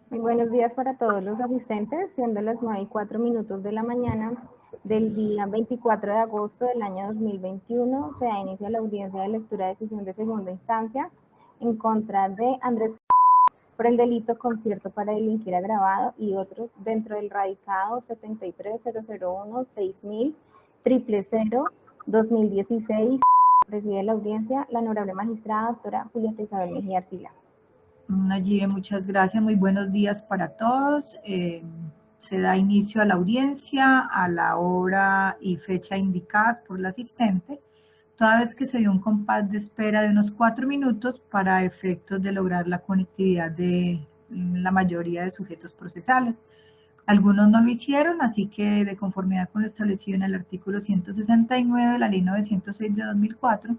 Muy buenos días para todos los asistentes, siendo las 9:04 de la mañana del día 24 de agosto del año 2021, se da inicio a la audiencia de lectura de decisión de segunda instancia en contra de Andrés por el delito concierto para delinquir agravado y otros dentro del radicado 73001-600000-2016. Preside la audiencia la honorable magistrada doctora Julieta Isabel Mejía Arcila. Nayibe, muchas gracias. Muy buenos días para todos. Se da inicio a la audiencia a la hora y fecha indicadas por la asistente, toda vez que se dio un compás de espera de unos 4 minutos para efectos de lograr la conectividad de la mayoría de sujetos procesales. Algunos no lo hicieron, así que de conformidad con lo establecido en el artículo 169 de la Ley 906 de 2004,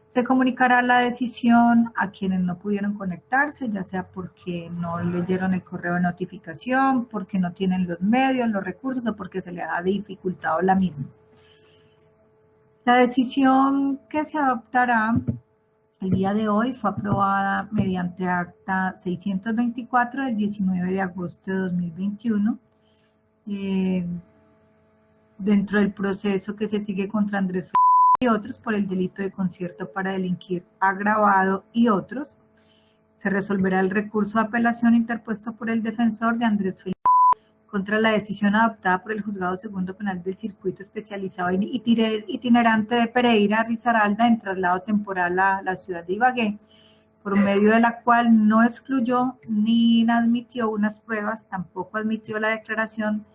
se comunicará la decisión a quienes no pudieron conectarse, ya sea porque no leyeron el correo de notificación, porque no tienen los medios, los recursos o porque se les ha dificultado la misma. La decisión que se adoptará el día de hoy fue aprobada mediante acta 624 del 19 de agosto de 2021, dentro del proceso que se sigue contra Andrés y otros por el delito de concierto para delinquir agravado y otros. Se resolverá el recurso de apelación interpuesto por el defensor de Andrés Felipe contra la decisión adoptada por el Juzgado Segundo Penal del Circuito Especializado Itinerante de Pereira, Risaralda, en traslado temporal a la ciudad de Ibagué, por medio de la cual no excluyó ni admitió unas pruebas, tampoco admitió la declaración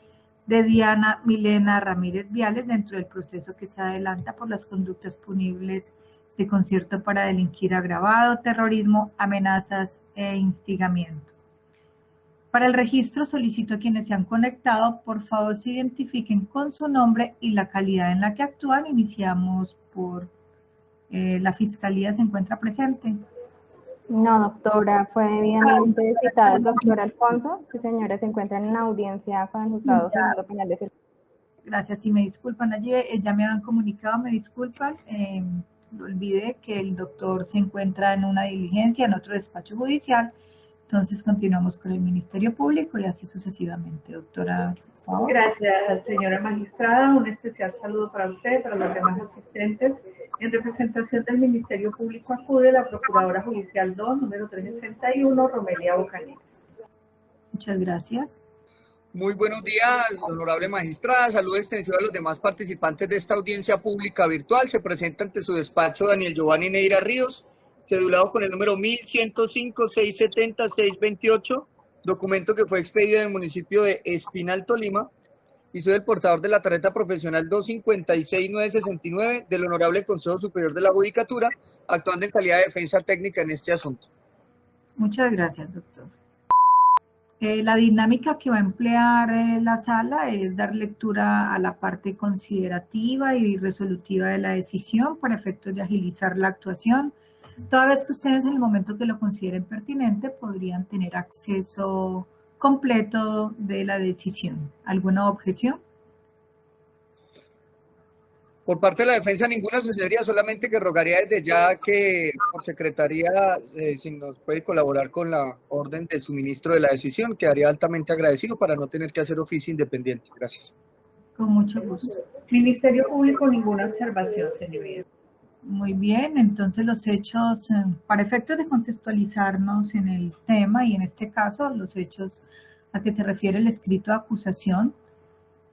de Diana Milena Ramírez Viales dentro del proceso que se adelanta por las conductas punibles de concierto para delinquir agravado, terrorismo, amenazas e instigamiento. Para el registro solicito a quienes se han conectado, por favor se identifiquen con su nombre y la calidad en la que actúan. Iniciamos por la Fiscalía, ¿se encuentra presente? No, doctora, fue debidamente citado el doctor Alfonso. Sí, señora, se encuentra en una audiencia con el Juzgado Segundo Penal de Circuito. Gracias, y me disculpan, allí ya me han comunicado, me disculpan, olvidé que el doctor se encuentra en una diligencia en otro despacho judicial, entonces continuamos con el Ministerio Público y así sucesivamente. Doctora, por favor. Gracias, señora magistrada. Un especial saludo para usted, para los demás asistentes. En representación del Ministerio Público acude la Procuradora Judicial 2, número 361, Romelia Bocanegra. Muchas gracias. Muy buenos días, honorable magistrada. Saludos extensivos a los demás participantes de esta audiencia pública virtual. Se presenta ante su despacho Daniel Giovanni Neira Ríos, cedulado con el número 1105-670-628, documento que fue expedido en el municipio de Espinal, Tolima, y soy el portador de la tarjeta profesional 256-969 del Honorable Consejo Superior de la Judicatura, actuando en calidad de defensa técnica en este asunto. Muchas gracias, doctor. La dinámica que va a emplear la sala es dar lectura a la parte considerativa y resolutiva de la decisión para efectos de agilizar la actuación. Toda vez que ustedes en el momento que lo consideren pertinente podrían tener acceso completo de la decisión. ¿Alguna objeción? Por parte de la defensa, ninguna, su señoría, solamente que rogaría desde ya que por secretaría, si nos puede colaborar con la orden del suministro de la decisión, quedaría altamente agradecido para no tener que hacer oficio independiente. Gracias. Con mucho gusto. Ministerio Público, ninguna observación, señoría. Muy bien, entonces los hechos, para efectos de contextualizarnos en el tema y en este caso los hechos a que se refiere el escrito de acusación,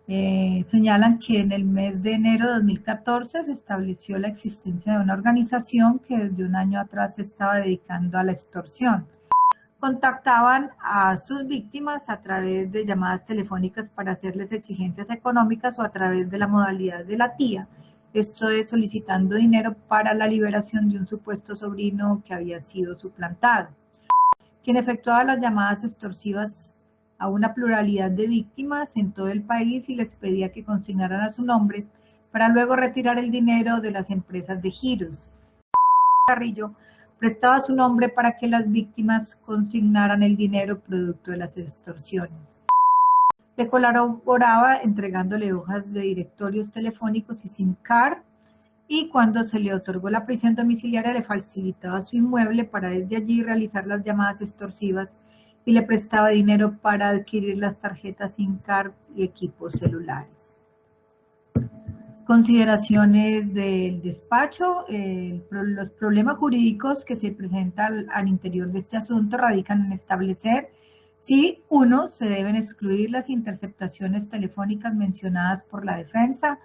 señalan que en el mes de enero de 2014 se estableció la existencia de una organización que desde un año atrás se estaba dedicando a la extorsión. Contactaban a sus víctimas a través de llamadas telefónicas para hacerles exigencias económicas o a través de la modalidad de la tía. Esto es solicitando dinero para la liberación de un supuesto sobrino que había sido suplantado. Quien efectuaba las llamadas extorsivas a una pluralidad de víctimas en todo el país y les pedía que consignaran a su nombre para luego retirar el dinero de las empresas de giros. Carrillo prestaba su nombre para que las víctimas consignaran el dinero producto de las extorsiones. Le colaboraba entregándole hojas de directorios telefónicos y SIM card, y cuando se le otorgó la prisión domiciliaria le facilitaba su inmueble para desde allí realizar las llamadas extorsivas y le prestaba dinero para adquirir las tarjetas SIM card y equipos celulares. Consideraciones del despacho. Los problemas jurídicos que se presentan al interior de este asunto radican en establecer si, 1, se deben excluir las interceptaciones telefónicas mencionadas por la defensa;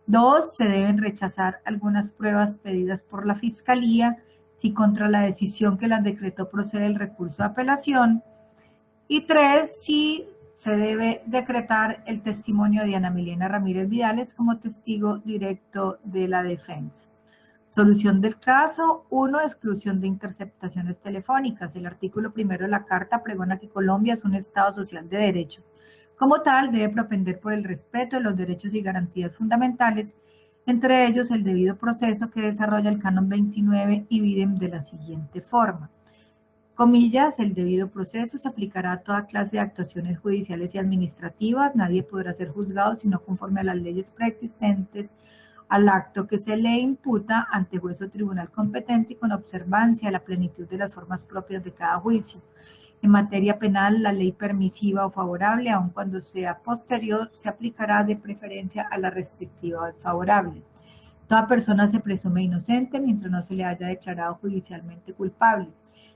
2, se deben rechazar algunas pruebas pedidas por la Fiscalía si contra la decisión que las decretó procede el recurso de apelación; y 3, si se debe decretar el testimonio de Diana Milena Ramírez Vidales como testigo directo de la defensa. Solución del caso. 1. Exclusión de interceptaciones telefónicas. El artículo 1 de la Carta pregona que Colombia es un Estado social de derecho. Como tal, debe propender por el respeto de los derechos y garantías fundamentales, entre ellos el debido proceso que desarrolla el Canon 29 y Videm de la siguiente forma. Comillas, el debido proceso se aplicará a toda clase de actuaciones judiciales y administrativas. Nadie podrá ser juzgado sino conforme a las leyes preexistentes al acto que se le imputa ante juez o tribunal competente y con observancia de la plenitud de las formas propias de cada juicio. En materia penal, la ley permisiva o favorable, aun cuando sea posterior, se aplicará de preferencia a la restrictiva o desfavorable. Toda persona se presume inocente mientras no se le haya declarado judicialmente culpable.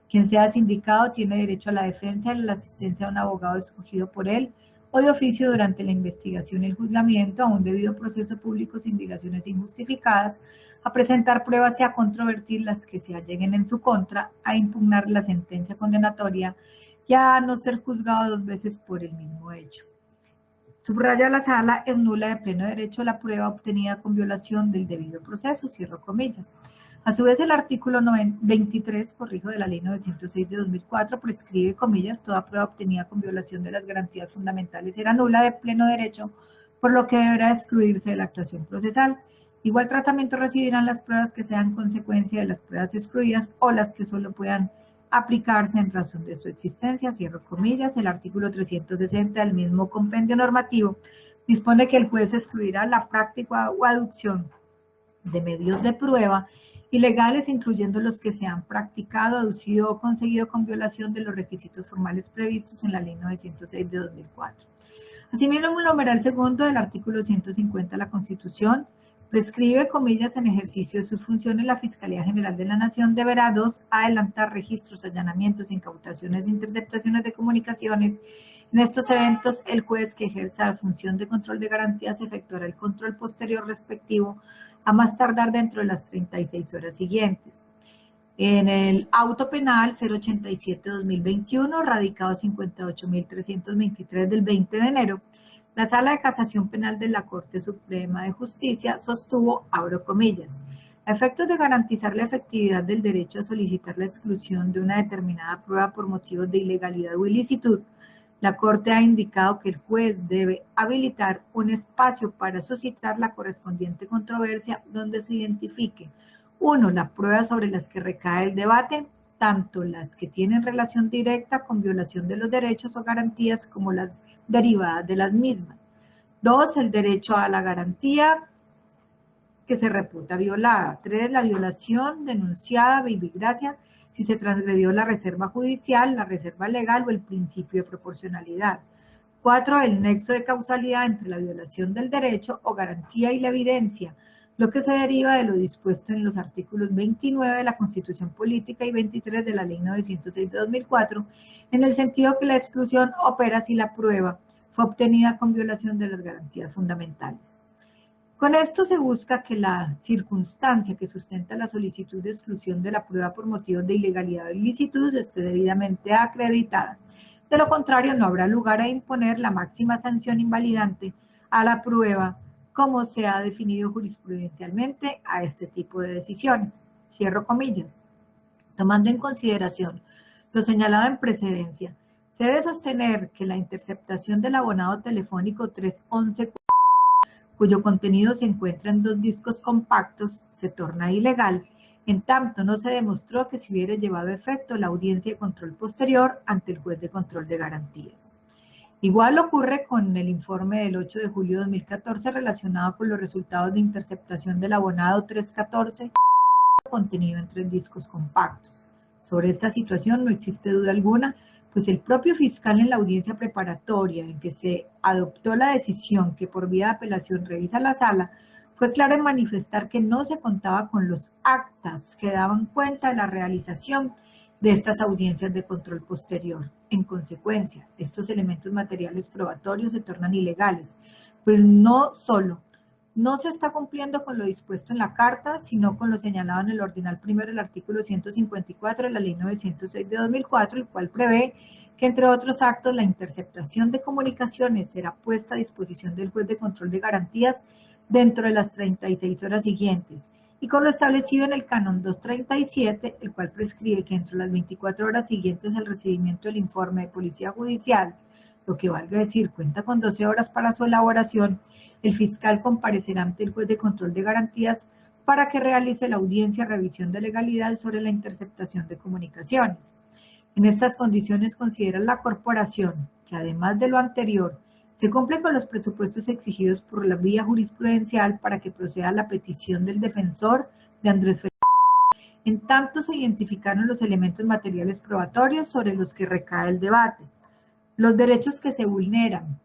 Quien sea sindicado tiene derecho a la defensa y a la asistencia de un abogado escogido por él o de oficio durante la investigación y el juzgamiento, a un debido proceso público sin dilaciones injustificadas, a presentar pruebas y a controvertir las que se alleguen en su contra, a impugnar la sentencia condenatoria y a no ser juzgado 2 veces por el mismo hecho. Subraya la sala, es nula de pleno derecho la prueba obtenida con violación del debido proceso, cierro comillas. A su vez, el artículo 23, de la ley 906 de 2004, prescribe, comillas, toda prueba obtenida con violación de las garantías fundamentales era nula de pleno derecho, por lo que deberá excluirse de la actuación procesal. Igual tratamiento recibirán las pruebas que sean consecuencia de las pruebas excluidas o las que solo puedan aplicarse en razón de su existencia, cierro comillas. El artículo 360 del mismo compendio normativo dispone que el juez excluirá la práctica o aducción de medios de prueba ilegales, incluyendo los que se han practicado, aducido o conseguido con violación de los requisitos formales previstos en la ley 906 de 2004. Asimismo, el numeral segundo del artículo 150 de la Constitución prescribe, comillas, en ejercicio de sus funciones, la Fiscalía General de la Nación deberá: 2, adelantar registros, allanamientos, incautaciones e interceptaciones de comunicaciones. En estos eventos, el juez que ejerza la función de control de garantías efectuará el control posterior respectivo a más tardar dentro de las 36 horas siguientes. En el auto penal 087-2021, radicado 58.323 del 20 de enero, la Sala de Casación Penal de la Corte Suprema de Justicia sostuvo, abro comillas, a efectos de garantizar la efectividad del derecho a solicitar la exclusión de una determinada prueba por motivos de ilegalidad o ilicitud, la Corte ha indicado que el juez debe habilitar un espacio para suscitar la correspondiente controversia donde se identifique: 1, las pruebas sobre las que recae el debate, tanto las que tienen relación directa con violación de los derechos o garantías como las derivadas de las mismas. 2, el derecho a la garantía que se reputa violada. 3, la violación denunciada, gracia, si se transgredió la reserva judicial, la reserva legal o el principio de proporcionalidad. 4, el nexo de causalidad entre la violación del derecho o garantía y la evidencia, lo que se deriva de lo dispuesto en los artículos 29 de la Constitución Política y 23 de la Ley 906 de 2004, en el sentido que la exclusión opera si la prueba fue obtenida con violación de las garantías fundamentales. Con esto se busca que la circunstancia que sustenta la solicitud de exclusión de la prueba por motivos de ilegalidad o ilicitud esté debidamente acreditada. De lo contrario, no habrá lugar a imponer la máxima sanción invalidante a la prueba, como se ha definido jurisprudencialmente a este tipo de decisiones. Cierro comillas. Tomando en consideración lo señalado en precedencia, se debe sostener que la interceptación del abonado telefónico 311, cuyo contenido se encuentra en 2 discos compactos, se torna ilegal, en tanto no se demostró que se hubiera llevado a efecto la audiencia de control posterior ante el juez de control de garantías. Igual ocurre con el informe del 8 de julio de 2014 relacionado con los resultados de interceptación del abonado 314, contenido en 3 discos compactos. Sobre esta situación no existe duda alguna, pues el propio fiscal en la audiencia preparatoria en que se adoptó la decisión que por vía de apelación revisa la sala, fue claro en manifestar que no se contaba con los actas que daban cuenta de la realización de estas audiencias de control posterior. En consecuencia, estos elementos materiales probatorios se tornan ilegales, pues no solo no se está cumpliendo con lo dispuesto en la carta, sino con lo señalado en el ordinal primero del artículo 154 de la Ley 906 de 2004, el cual prevé que, entre otros actos, la interceptación de comunicaciones será puesta a disposición del juez de control de garantías dentro de las 36 horas siguientes, y con lo establecido en el canon 237, el cual prescribe que entre las 24 horas siguientes al recibimiento del informe de policía judicial, lo que valga decir cuenta con 12 horas para su elaboración, el fiscal comparecerá ante el juez de control de garantías para que realice la audiencia de revisión de legalidad sobre la interceptación de comunicaciones. En estas condiciones considera la corporación que, además de lo anterior, se cumple con los presupuestos exigidos por la vía jurisprudencial para que proceda a la petición del defensor de Andrés Felipe. En tanto, se identificaron los elementos materiales probatorios sobre los que recae el debate. Los derechos que se vulneran,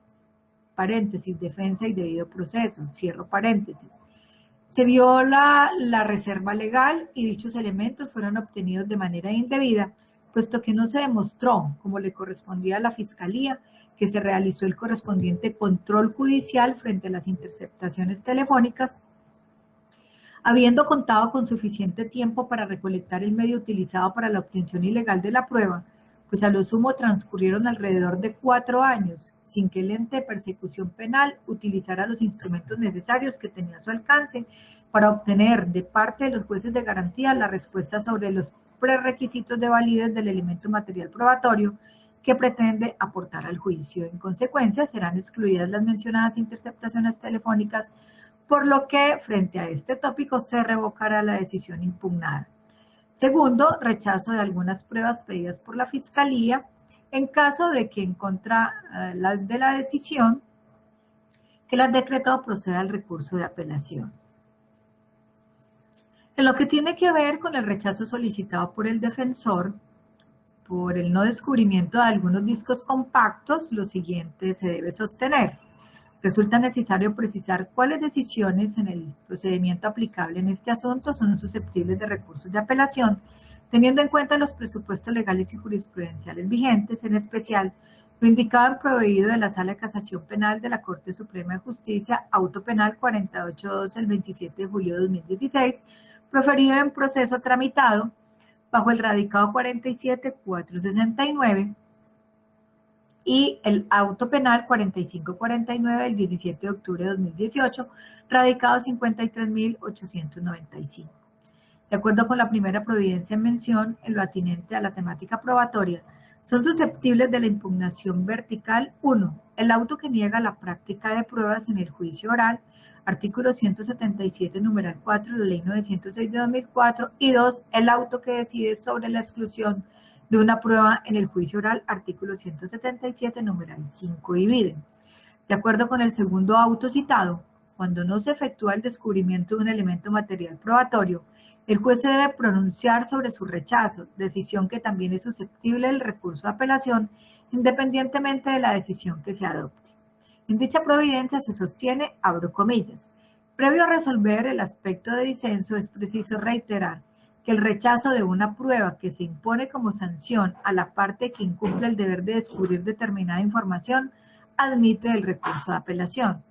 paréntesis, defensa y debido proceso, cierro paréntesis. Se viola la reserva legal y dichos elementos fueron obtenidos de manera indebida, puesto que no se demostró, como le correspondía a la Fiscalía, que se realizó el correspondiente control judicial frente a las interceptaciones telefónicas, habiendo contado con suficiente tiempo para recolectar el medio utilizado para la obtención ilegal de la prueba, pues a lo sumo transcurrieron alrededor de 4 años, sin que el ente de persecución penal utilizara los instrumentos necesarios que tenía a su alcance para obtener de parte de los jueces de garantía la respuesta sobre los prerequisitos de validez del elemento material probatorio que pretende aportar al juicio. En consecuencia, serán excluidas las mencionadas interceptaciones telefónicas, por lo que, frente a este tópico, se revocará la decisión impugnada. Segundo, rechazo de algunas pruebas pedidas por la Fiscalía en caso de que en contra de la decisión que las decretó proceda al recurso de apelación. En lo que tiene que ver con el rechazo solicitado por el defensor por el no descubrimiento de algunos discos compactos, lo siguiente se debe sostener. Resulta necesario precisar cuáles decisiones en el procedimiento aplicable en este asunto son susceptibles de recursos de apelación, teniendo en cuenta los presupuestos legales y jurisprudenciales vigentes, en especial lo indicado en proveído de la Sala de Casación Penal de la Corte Suprema de Justicia, auto penal 48.2 el 27 de julio de 2016, proferido en proceso tramitado bajo el radicado 47.469 y el auto penal 4549 del 17 de octubre de 2018, radicado 53.895. De acuerdo con la primera providencia en mención, en lo atinente a la temática probatoria, son susceptibles de la impugnación vertical 1. El auto que niega la práctica de pruebas en el juicio oral, artículo 177, numeral 4 de la Ley 906 de 2004, y 2. El auto que decide sobre la exclusión de una prueba en el juicio oral, artículo 177, numeral 5 y vide. De acuerdo con el segundo auto citado, cuando no se efectúa el descubrimiento de un elemento material probatorio, el juez se debe pronunciar sobre su rechazo, decisión que también es susceptible del recurso de apelación, independientemente de la decisión que se adopte. En dicha providencia se sostiene, abro comillas, previo a resolver el aspecto de disenso es preciso reiterar que el rechazo de una prueba que se impone como sanción a la parte que incumple el deber de descubrir determinada información admite el recurso de apelación.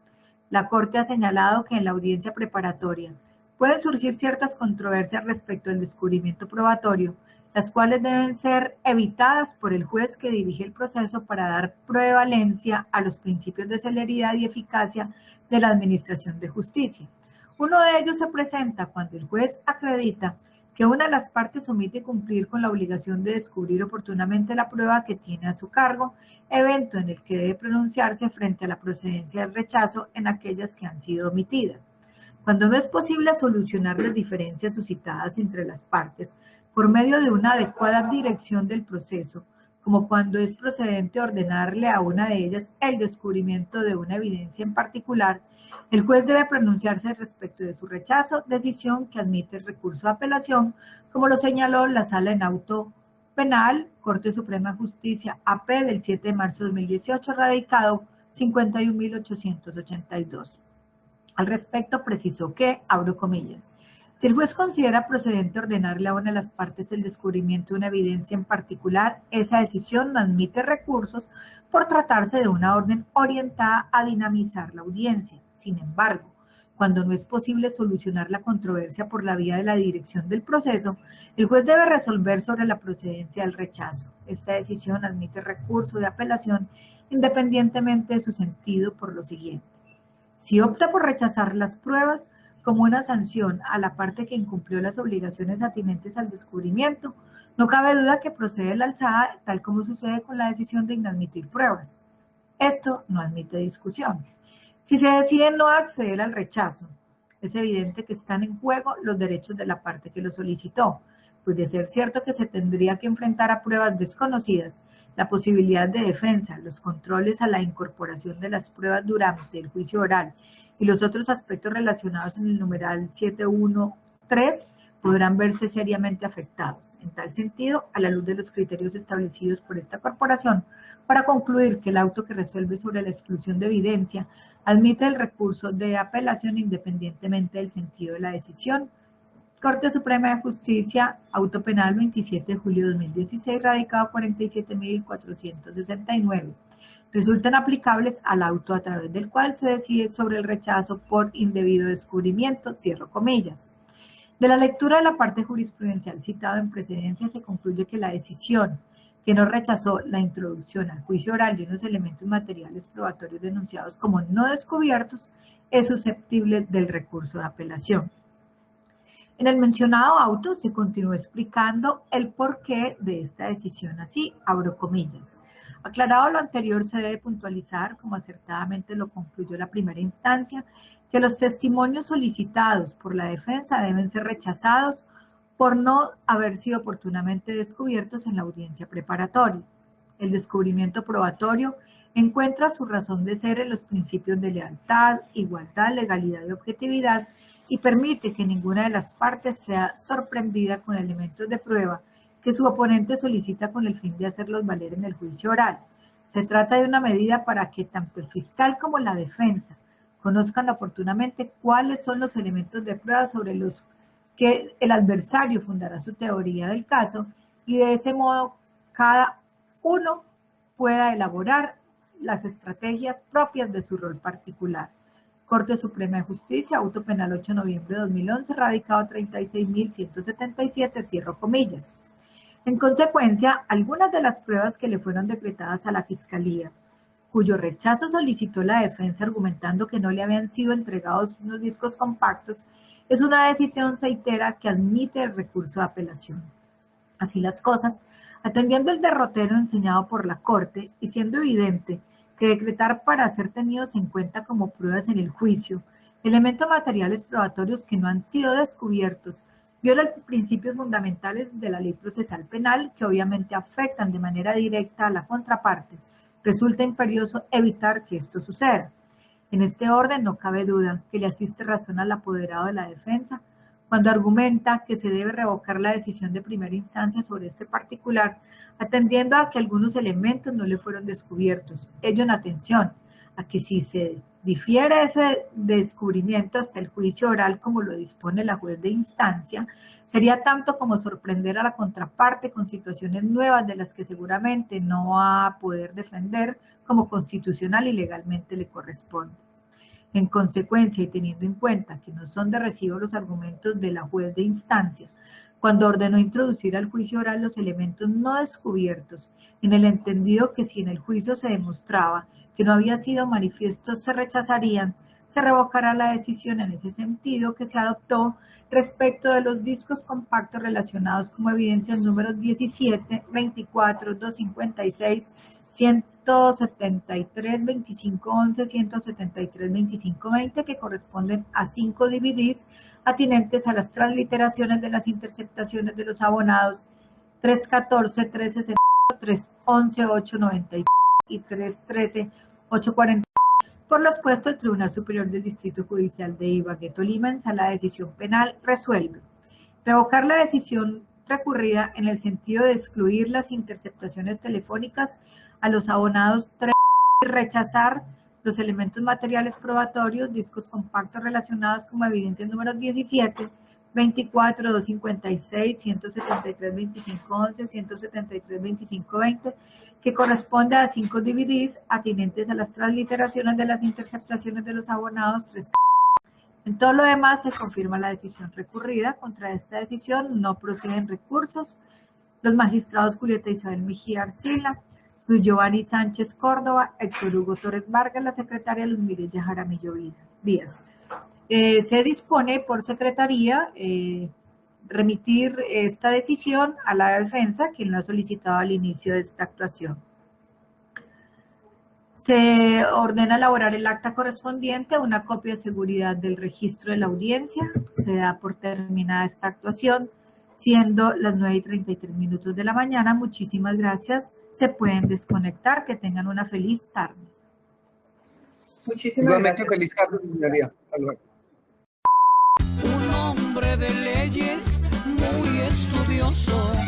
La Corte ha señalado que en la audiencia preparatoria pueden surgir ciertas controversias respecto al descubrimiento probatorio, las cuales deben ser evitadas por el juez que dirige el proceso para dar prevalencia a los principios de celeridad y eficacia de la administración de justicia. Uno de ellos se presenta cuando el juez acredita que una de las partes omite cumplir con la obligación de descubrir oportunamente la prueba que tiene a su cargo, evento en el que debe pronunciarse frente a la procedencia del rechazo en aquellas que han sido omitidas. Cuando no es posible solucionar las diferencias suscitadas entre las partes por medio de una adecuada dirección del proceso, como cuando es procedente ordenarle a una de ellas el descubrimiento de una evidencia en particular, el juez debe pronunciarse respecto de su rechazo, decisión que admite el recurso de apelación, como lo señaló la Sala en auto Penal, Corte Suprema de Justicia, AP del 7 de marzo de 2018, radicado 51.882. Al respecto, precisó que, abro comillas, si el juez considera procedente ordenarle a una de las partes el descubrimiento de una evidencia en particular, esa decisión no admite recursos por tratarse de una orden orientada a dinamizar la audiencia. Sin embargo, cuando no es posible solucionar la controversia por la vía de la dirección del proceso, el juez debe resolver sobre la procedencia del rechazo. Esta decisión admite recurso de apelación independientemente de su sentido por lo siguiente. Si opta por rechazar las pruebas como una sanción a la parte que incumplió las obligaciones atinentes al descubrimiento, no cabe duda que procede la alzada, tal como sucede con la decisión de inadmitir pruebas. Esto no admite discusión. Si se decide no acceder al rechazo, es evidente que están en juego los derechos de la parte que lo solicitó, pues de ser cierto que se tendría que enfrentar a pruebas desconocidas, la posibilidad de defensa, los controles a la incorporación de las pruebas durante el juicio oral y los otros aspectos relacionados en el numeral 713 podrán verse seriamente afectados. En tal sentido, a la luz de los criterios establecidos por esta corporación, para concluir que el auto que resuelve sobre la exclusión de evidencia admite el recurso de apelación independientemente del sentido de la decisión. Corte Suprema de Justicia, auto penal 27 de julio de 2016, radicado 47.469. Resultan aplicables al auto a través del cual se decide sobre el rechazo por indebido descubrimiento, cierro comillas. De la lectura de la parte jurisprudencial citada en precedencia se concluye que la decisión que no rechazó la introducción al juicio oral de unos elementos materiales probatorios denunciados como no descubiertos es susceptible del recurso de apelación. En el mencionado auto se continúa explicando el porqué de esta decisión así, abro comillas. Aclarado lo anterior, se debe puntualizar, como acertadamente lo concluyó la primera instancia, que los testimonios solicitados por la defensa deben ser rechazados por no haber sido oportunamente descubiertos en la audiencia preparatoria. El descubrimiento probatorio encuentra su razón de ser en los principios de lealtad, igualdad, legalidad y objetividad y permite que ninguna de las partes sea sorprendida con elementos de prueba que su oponente solicita con el fin de hacerlos valer en el juicio oral. Se trata de una medida para que tanto el fiscal como la defensa conozcan oportunamente cuáles son los elementos de prueba sobre los que el adversario fundará su teoría del caso y de ese modo cada uno pueda elaborar las estrategias propias de su rol particular. Corte Suprema de Justicia, auto penal 8 de noviembre de 2011, radicado 36.177, cierro comillas. En consecuencia, algunas de las pruebas que le fueron decretadas a la Fiscalía, cuyo rechazo solicitó la defensa argumentando que no le habían sido entregados unos discos compactos, es una decisión reitera que admite el recurso de apelación. Así las cosas, atendiendo el derrotero enseñado por la Corte y siendo evidente que decretar para ser tenidos en cuenta como pruebas en el juicio elementos materiales probatorios que no han sido descubiertos viola principios fundamentales de la ley procesal penal que obviamente afectan de manera directa a la contraparte, resulta imperioso evitar que esto suceda. En este orden no cabe duda que le asiste razón al apoderado de la defensa cuando argumenta que se debe revocar la decisión de primera instancia sobre este particular, atendiendo a que algunos elementos no le fueron descubiertos. Ello en atención a que si se difiere ese descubrimiento hasta el juicio oral como lo dispone la juez de instancia, sería tanto como sorprender a la contraparte con situaciones nuevas de las que seguramente no va a poder defender como constitucional y legalmente le corresponde. En consecuencia, y teniendo en cuenta que no son de recibo los argumentos de la juez de instancia, cuando ordenó introducir al juicio oral los elementos no descubiertos, en el entendido que si en el juicio se demostraba que no había sido manifiesto se rechazarían, se revocará la decisión en ese sentido que se adoptó respecto de los discos compactos relacionados como evidencias números 17, 24, 256, 173, 25, 11, 173, 25, 20 que corresponden a 5 DVDs atinentes a las transliteraciones de las interceptaciones de los abonados 314, 360, 311, 896 y 313, 840, por los puestos el Tribunal Superior del Distrito Judicial de Ibagué, Tolima, en sala de decisión penal, resuelve revocar la decisión recurrida en el sentido de excluir las interceptaciones telefónicas a los abonados 3 y rechazar los elementos materiales probatorios, discos compactos relacionados como evidencias números 17, 24, 256, 173, 2511, 173, 2520, que corresponde a 5 DVDs atinentes a las transliteraciones de las interceptaciones de los abonados 3. En todo lo demás se confirma la decisión recurrida. Contra esta decisión no proceden recursos. Los magistrados Julieta Isabel Mejía Arcila, Luis Giovanni Sánchez Córdoba, Héctor Hugo Torres Vargas, la secretaria Luz Mireya Jaramillo Díaz. Se dispone por secretaría remitir esta decisión a la defensa, quien lo ha solicitado al inicio de esta actuación. Se ordena elaborar el acta correspondiente, una copia de seguridad del registro de la audiencia. Se da por terminada esta actuación, siendo las 9:33 de la mañana. Muchísimas gracias. Se pueden desconectar. Que tengan una feliz tarde. Muchísimas Igualmente, gracias. feliz tarde, señoría. Hasta luego. Un hombre de leyes muy estudioso.